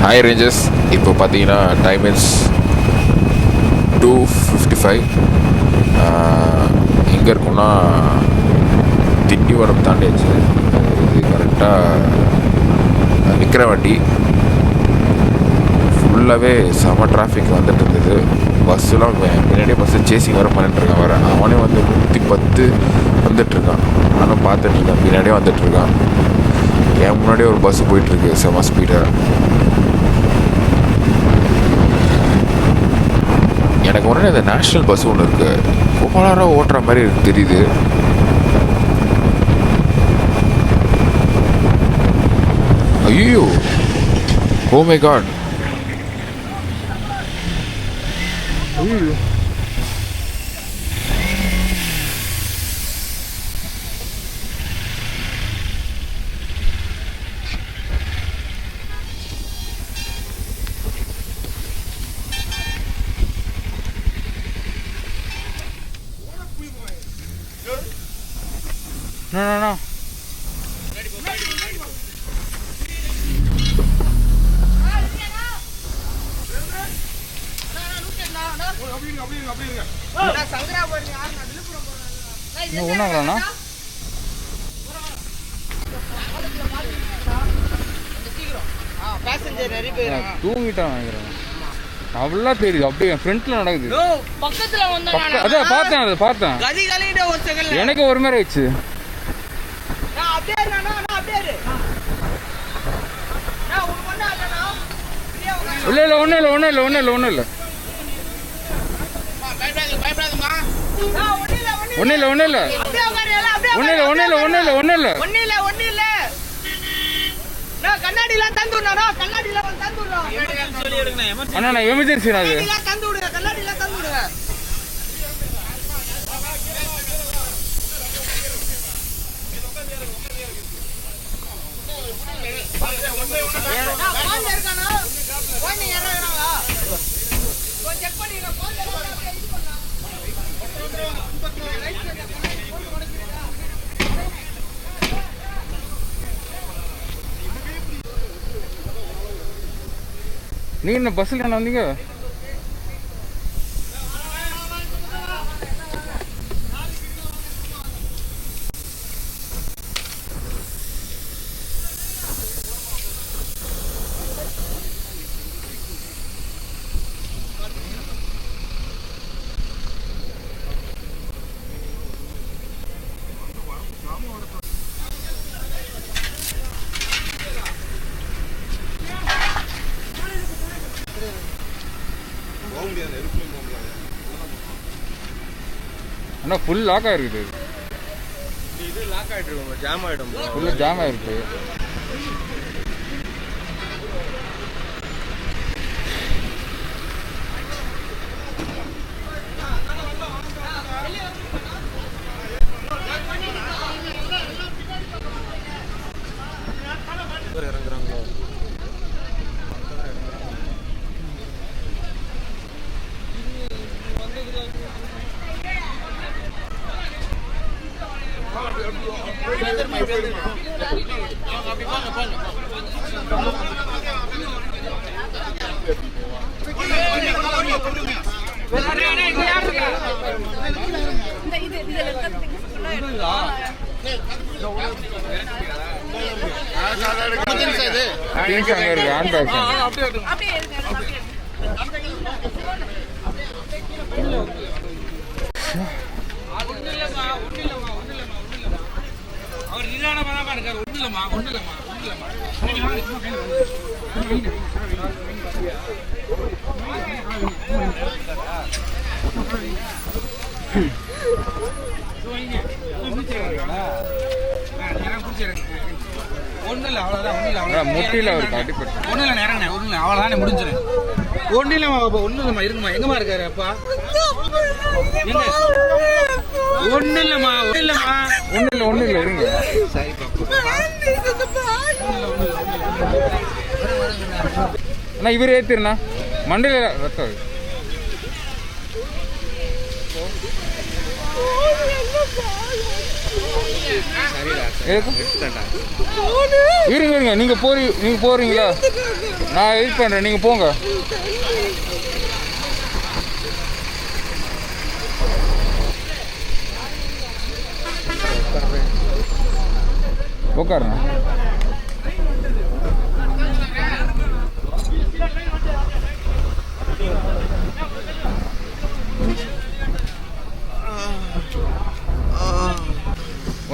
Hi Rangers. இப்போ பார்த்தீங்கன்னா time is 2:55. எங்கே இருக்குன்னா திண்டிவனம் தாண்டியாச்சு. இது கரெக்டாக நிற்கிற வண்டி ஃபுல்லாகவே செம டிராஃபிக் வந்துட்டு இருந்தது. பஸ்ஸுலாம் முன்னாடியே பஸ்ஸு சேசிங் வர பண்ணிட்டுருக்கான். வர அவனே வந்து 110 வந்துட்டுருக்கான். நானும் பார்த்துட்ருக்கேன், பின்னாடியே வந்துட்டுருக்கான். என் முன்னாடியே ஒரு பஸ்ஸு போயிட்டுருக்கு செம ஸ்பீடாக. எனக்கு உடனே இந்த நேஷ்னல் பஸ் ஒன்று இருக்குது, கோலாராக ஓட்டுற மாதிரி எனக்கு தெரியுது. ஐயோ, ஓ மை காட். ஐயோ, no. ஒன்றாங்களாண்ணா தூங்கிட்டான் நினைக்கிறேன். அவ்வளோ தெரியுது, அப்படியே ஃப்ரண்ட்ல நடக்குது. அதான் பார்த்தேன், அதை பார்த்தேன். எனக்கு ஒரு மாதிரி ஆயிடுச்சு. இல்லை ஒன்றும் இல்லை. அண்ணா நான் எமர்ஜென்சி அது. நீ என்ன பஸ்ஸில் என்ன வந்தீங்க? அண்ணா ஃபுல் லாக் ஆகிருக்குது. இது லாக் ஆகிட்டு இருக்கு, ஜாம் ஆகிடும். ஃபுல்லாக ஜாம் ஆகிருக்கு. முட்டியில் ஒரு அடிப்பட்டு ஒன்றும் இல்லை, நேரம் ஒன்றும் இல்லை, அவ்வளோதானே முடிஞ்சிடும். ஒன்றும் இல்லைம்மா, ஒன்றும் இல்லைம்மா, இருக்குமா, எங்கம்மா இருக்காரு அப்பா? ஒன்றும் இல்லைம்மா, ஒன்றும் இல்லை இருங்க. அண்ணா இவர் ஏற்றிருண்ணா, மண்டையில் ரத்தம். இருங்க இருங்க, நீங்கள் போகிறீங்களா? நான் வெயிட் பண்ணுறேன், நீங்கள் போங்க. உட்காருங்க.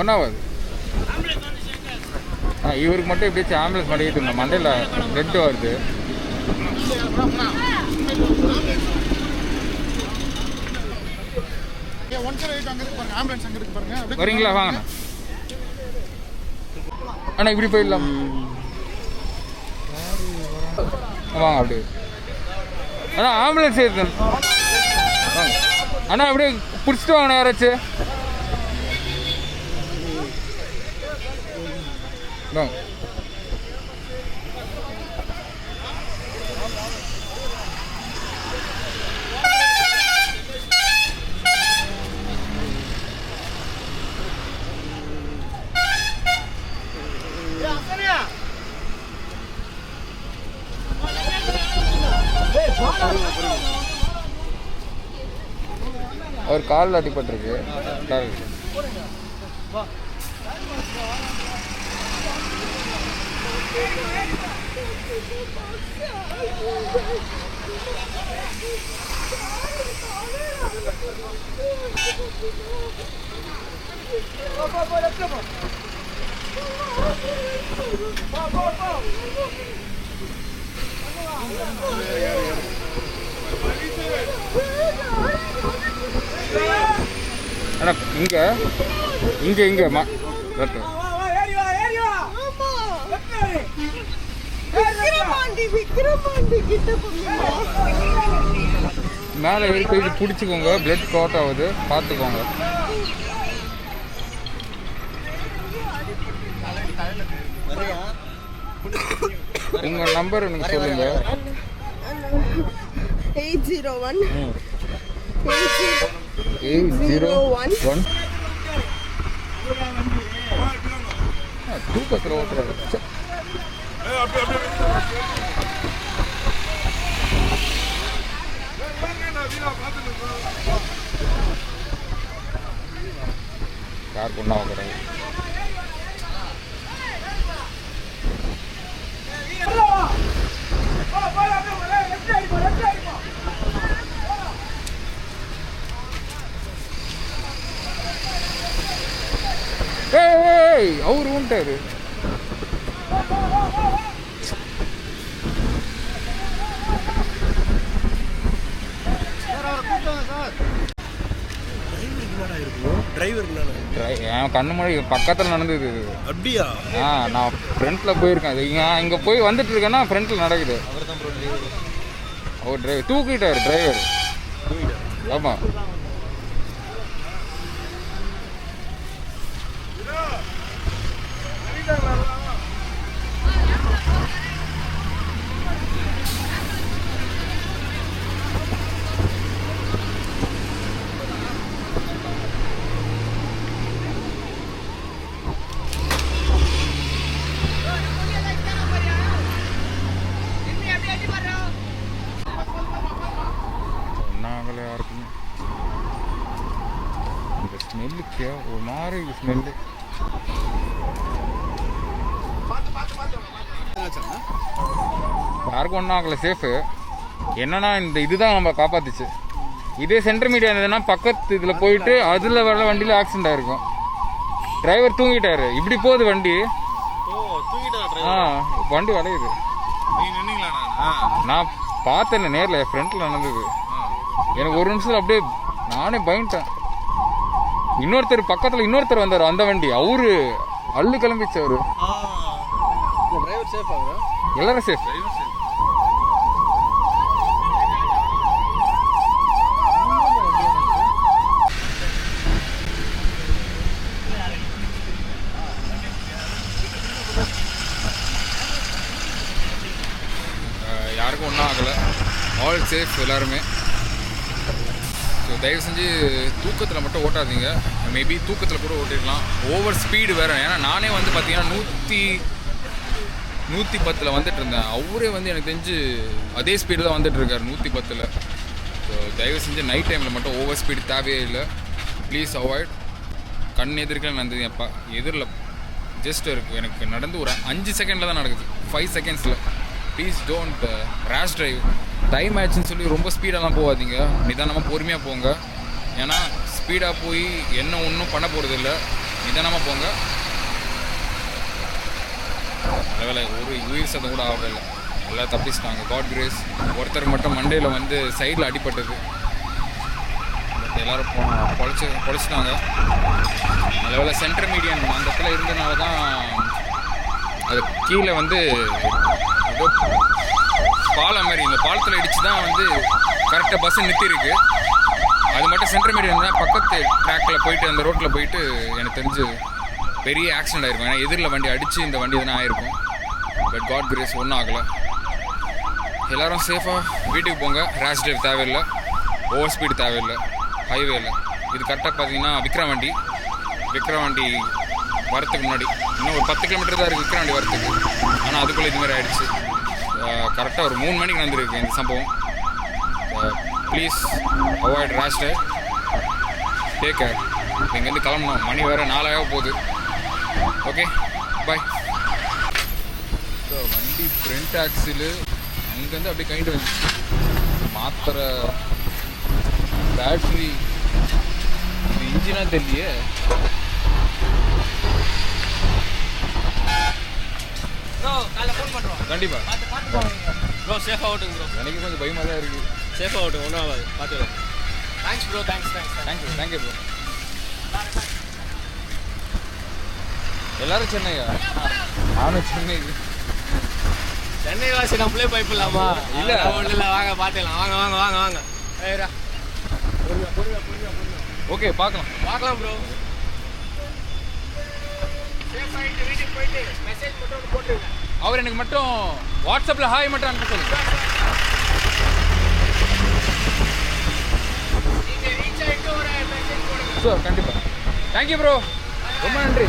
ஒன்றாவது இவருக்கு மட்டும் எப்படியாச்சும் ஆம்புலன்ஸ் மாட்டிக்கிட்டு இருந்தோம். மண்டையில் ரெட்டு வருது. வரீங்களா? வாங்கண்ணா. அண்ணா இப்படி போயிடலாம். வாங்க அப்படியே. அண்ணா ஆம்புலன்ஸ் இருக்கு. வாங்க அண்ணா, அப்படியே பிடிச்சிட்டு வாங்கண்ணா யாராச்சும். வாங்க. அவர் காலில் அடிபட்டிருக்கு. அண்ணா இங்கே இங்கே இங்கே மேலே ஏறி போயிட்டு பிடிச்சிக்கோங்க. பிளட் க்ளாட் ஆகுது, பார்த்துக்கோங்க. உங்கள் நம்பர் எனக்கு சொல்லுங்க. 801 801 தூக்கத்தில் ஓட்டுறாரு. யார் கொண்டா வைக்கிறாங்க? அவரு வந்துட்டாரு. என் கண்ணு முன்னாடி பக்கத்தில் நடந்தது. அப்படியா? நான் ஃப்ரண்ட்டில் போயிருக்கேன். இங்கே போய் வந்துட்டு இருக்கேன்னா ஃப்ரண்ட்டில் நடக்குது. அவர் டிரைவர் தூக்கிட்டார். டிரைவர் ஆமாம். இந்த ஸ்மெல்லுக்கு ஒரு மாதிரி ஸ்மெல்லு. யாருக்கும் ஒன்றும் ஆகலை, சேஃபு. என்னன்னா இந்த இதுதான் நம்ம காப்பாத்துச்சு. இதே சென்டர் மீடியா இருந்ததுன்னா பக்கத்து இதில் போயிட்டு அதில் வர வண்டியில் ஆக்சிடென்ட் ஆகிருக்கும். டிரைவர் தூங்கிட்டாரு. இப்படி போகுது வண்டி. வண்டி வளையுது. நான் பார்த்தேன் நேரில், என் ஃப்ரெண்டில் நடந்தது. எனக்கு ஒரு நிமிஷத்தில் அப்படியே நானே பயந்துட்டேன். இன்னொருத்தர் பக்கத்தில் இன்னொருத்தர் வந்தார். அந்த வண்டி அவரு அள்ளு கிளம்பிச்சு. அவரு எல்லாரும் சேஃப். யாருக்கும் ஒன்றும் ஆகலை. ஆல் சேஃப் எல்லாருமே. ஸோ தயவு செஞ்சு தூக்கத்தில் மட்டும் ஓட்டாதீங்க. மேபி தூக்கத்தில் கூட ஓட்டிருக்கலாம். ஓவர் ஸ்பீடு வேறு. ஏன்னா நானே வந்து பார்த்தீங்கன்னா 110 வந்துட்டு இருந்தேன். அவரே வந்து எனக்கு தெரிஞ்சு அதே ஸ்பீடு தான் வந்துட்டு இருக்காரு 110. ஸோ தயவு செஞ்சு நைட் டைமில் மட்டும் ஓவர் ஸ்பீடு தேவையே இல்லை. Please avoid. கண் எதிர்க்க நடந்தது எப்போ எதிரில் ஜஸ்ட் இருக்குது. எனக்கு நடந்து ஒரு 5 செகண்டில் தான் நடக்குது, 5 செகண்ட்ஸில். Please don't rash drive. Time ஆயிடுச்சுன்னு சொல்லி ரொம்ப ஸ்பீடெல்லாம் போகாதீங்க. நிதானமாக பொறுமையாக போங்க. ஏன்னா ஸ்பீடாக போய் என்ன ஒன்றும் பண்ண போகிறது இல்லை. நிதானமாக போங்க. நல்லவேளை ஒரு உயிர் சத்தம் கூட ஆகலை. எல்லாம் தப்பிச்சிட்டாங்க. God grace. ஒருத்தருக்கு மட்டும் மண்டேயில் வந்து சைடில் அடிப்பட்டது. எல்லோரும் பொழைச்சிட்டாங்க. நல்லவேளை சென்ட்ரல் மீடியன் அந்த இடத்துல இருந்ததுனால தான் அது கீழே வந்து ஏதோ பாலம் மாதிரி, இந்த பாலத்தில் இடித்து தான் வந்து கரெக்டாக பஸ்ஸு நிறுத்திருக்கு. அது மட்டும் சென்ட்ரல் மீடியன் தான் பக்கத்து ட்ராக்கில் போயிட்டு அந்த ரோட்டில் போயிட்டு எனக்கு தெரிஞ்சு பெரிய ஆக்சிடென்ட் ஆகிருக்கும். ஏன்னா எதிரில் வண்டி அடித்து இந்த வண்டி தானே ஆகிருக்கும். பட் காட் கிரேஸ் ஒன்றும் ஆகலை. எல்லோரும் சேஃபாக வீட்டுக்கு போங்க. ரேஷ் டிரைவ் தேவையில்லை, ஓவர் ஸ்பீடு தேவையில்லை ஹைவேயில். இது கரெக்டாக பார்த்தீங்கன்னா விக்ரவாண்டி வரத்துக்கு முன்னாடி இன்னும் ஒரு 10 கிலோமீட்டர் தான் இருக்குது விக்ரவாண்டி வரத்துக்கு. ஆனால் அதுக்குள்ளே இதுமாதிரி ஆகிடுச்சு. கரெக்டாக ஒரு 3 மணிக்கு நடந்துருக்கு இந்த சம்பவம். Please avoid rash drive. Take care. இங்கேருந்து கிளம்பணும். மணி வேறு 4 போகுது. Okay bye. ஸோ வண்டி ஃப்ரண்ட் ஆக்சிலு அங்கேருந்து அப்படியே கைண்டு வந்துச்சு. மாத்திரை பேட்ரி இது இன்ஜினாக தெரியலையே. கண்டிப்பாக ப்ரோ சேஃபாக ஓட்டுங்க ப்ரோ. எனக்கு கொஞ்சம் பயமாக தான் இருக்குது. சேஃபாக ஓட்டுங்க, ஒன்றும் ஆகாது. பார்த்துக்கலாம். Thanks bro. Thank you bro. எல்லாரும் சென்னையா? நானும் சென்னை வாசி நம்மளே பயப்படலாமா? இல்லை ஒன்றும் இல்லை, வாங்க பார்த்துக்கலாம். வாங்க ஏரா. ஓகே பார்க்கலாம் ப்ரோ. வீட்டுக்கு போயிட்டு மெசேஜ் மட்டும் போட்டுருங்க. அவர் எனக்கு மட்டும் வாட்ஸ்அப்பில் ஹாய் மட்டும் அனுப்ப சொல்லுங்கள். நீங்கள் ரீச் ஆகிட்டு ஒரு மெசேஜ் போடுங்க. ஷூர், கண்டிப்பாக. தேங்க்யூ ப்ரோ, ரொம்ப நன்றி.